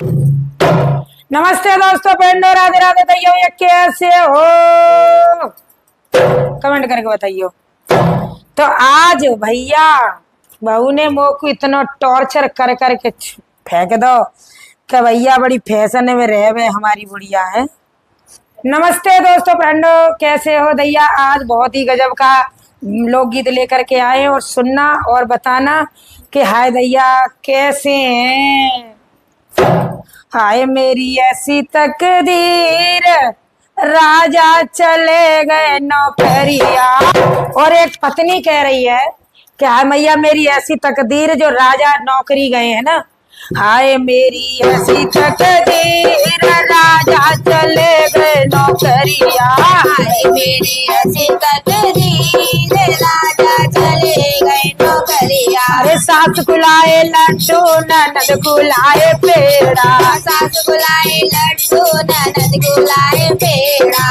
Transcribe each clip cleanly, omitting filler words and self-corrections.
नमस्ते दोस्तों, पेंडो राधे राधे दैयो, ये कैसे हो? कमेंट करके बताइयो। तो आज भैया बहू ने मोह को इतना टॉर्चर कर करके फेंक दो कि भैया बड़ी फैशन में रह गए, हमारी बुढ़िया है। नमस्ते दोस्तों पेंडो, कैसे हो दैया? आज बहुत ही गजब का लोकगीत लेकर के आए और सुनना और बताना कि हाय दैया कैसे हैं। हाय मेरी ऐसी तकदीर, राजा चले गए नौकरिया। और एक पत्नी कह रही है कि हाय मैया मेरी ऐसी तकदीर जो राजा नौकरी गए हैं ना। हाय मेरी ऐसी तकदीर, राजा चले गए नौकरिया। हाय मेरी ऐसी तकदीर, राजा चले गए नौकरिया। अरे सास कुलाए लड्डू ननद कुलाए पेड़ा, सास कुलाए लड्डू ननद कुलाए पेड़ा।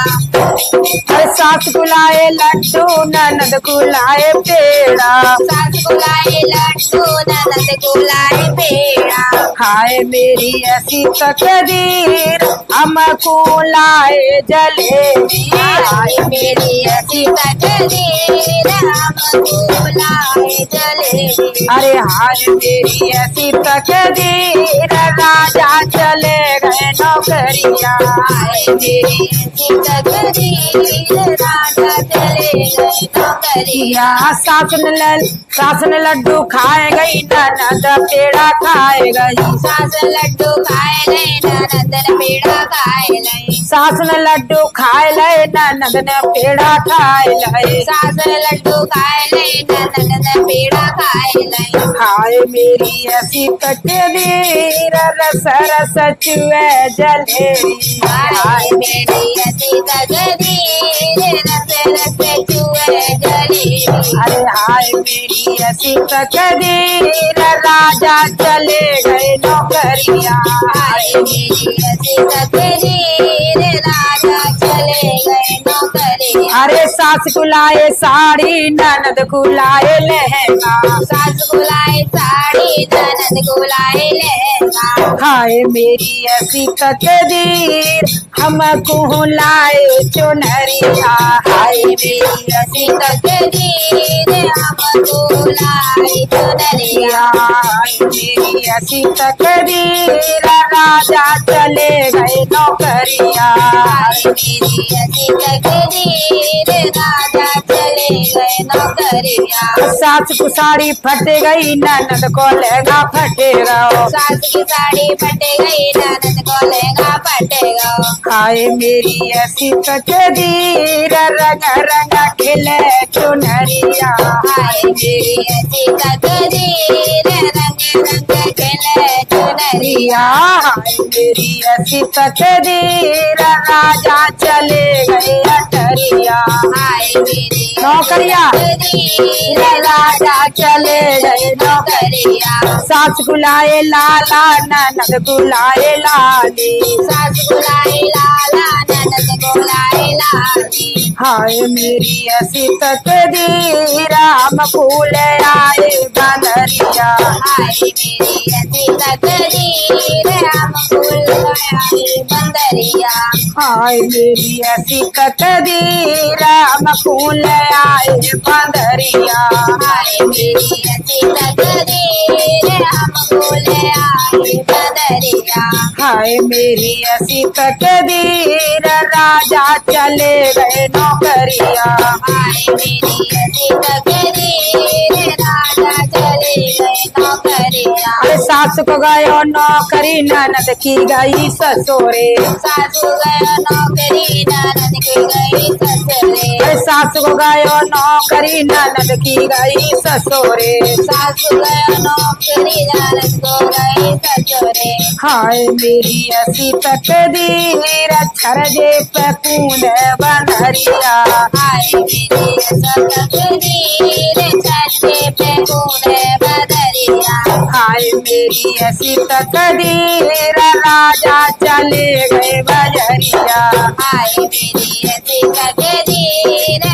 अरे सास कुलाए लड्डू ननद कुलाए पेड़ा, सास कुलाए लड्डू ननद कुलाए पेड़ा। हाय मेरी ऐसी तकदीर, हमको लाए जलेबी। हाय मेरी ऐसी तकदीर, हमको लाए जलेबी। अरे हाय मेरी ऐसी तकदीर, राजा चले गए नौकरिया। हाय मेरी ऐसी तकदीर, राजा चले गए नौकरिया। सास ने लड्डू खाए गई, ननद पेड़ा खाए गई। सास लड्डू खाए गए, ननद पेड़ा खाए गई। सास ने लड्डू खाए लए, ननद ने पेड़ा खाए लए। सास लड्डू खाए गए, ननद पेड़ा खाए गई। हाय मेरी ऐसी तकदीर, रस रस चुए जलेबी। हाय मेरी ऐसी तकदीर, रस रस चुए जलेबी। अरे हाय मेरी ऐसी तकदीर, राजा चले गए नौकरिया। हाय मेरी ऐसी तकदीर, राजा चले गए नौकरिया। अरे सास कुलाए साड़ी, ननद कुलाए लहंगा। सास कुलाए साड़ी, ननद कुलाए लहंगा। हाय मेरी ऐसी तकदीर, हमको लाए चुनरिया। हाय मेरी ऐसी तकदीर, हमको लाए चुनरिया। हाय मेरी ऐसी तकदीर, राजा चले गए नौकरिया। हाय मेरी ऐसी तकदीर, राजा चले गए नौकरिया। सास को साड़ी फट गई, ननद को लहंगा फटेगा। सास की साड़ी फट गई, ननद को लहंगा फटेगा। हाय मेरी ऐसी तकदीर, रंग रंग खिले चुनरिया। हाय मेरी ऐसी तकदीर, रंग रंग खिले चुनरिया। हाय मेरी ऐसी तकदीर, राजा चले गए अटरिया। हाय मेरी नौकरिया, तकदीर, राजा चले गए नौकरिया। सास कुलाए लाला, ननद कुलाए लाली। सास कुलाए लाला, ननद कुलाए लाली। हाय मेरी ऐसी तकदीर, हम फूल आए बंदरिया। हाय मेरी ऐसी तकदीर, हम फूल आए बंदरिया। हाय मेरी ऐसी तकदीर, हम फूल आए बंदरिया। हाय मेरी ऐसी तकदीर, हम फूल आए बंदरिया। हाय मेरी ऐसी तकदीर, राजा चले गए नौकरिया। हाय मेरी ऐसी तकदीर, राजा चले गए नौकरिया। अरे सास को गयो नौकरी, ननद की गई ससुरे। सासू गयो नौकरी, ननद की गई ससुरे। अरे सास को गयो नौकरी, ननद की गई ससुरे। सासू गयो नौकरी, ननद को गई ससुरे। हाय मेरी ऐसी तकदीर, छरजे पे कूद बंदरिया। हाय मेरी ऐसी तकदीर, छज्जे पे कूदे बदरिया। हाय मेरी ऐसी तकदीर, राजा चले गए बजरिया। हाय मेरी ऐसी तकदीर,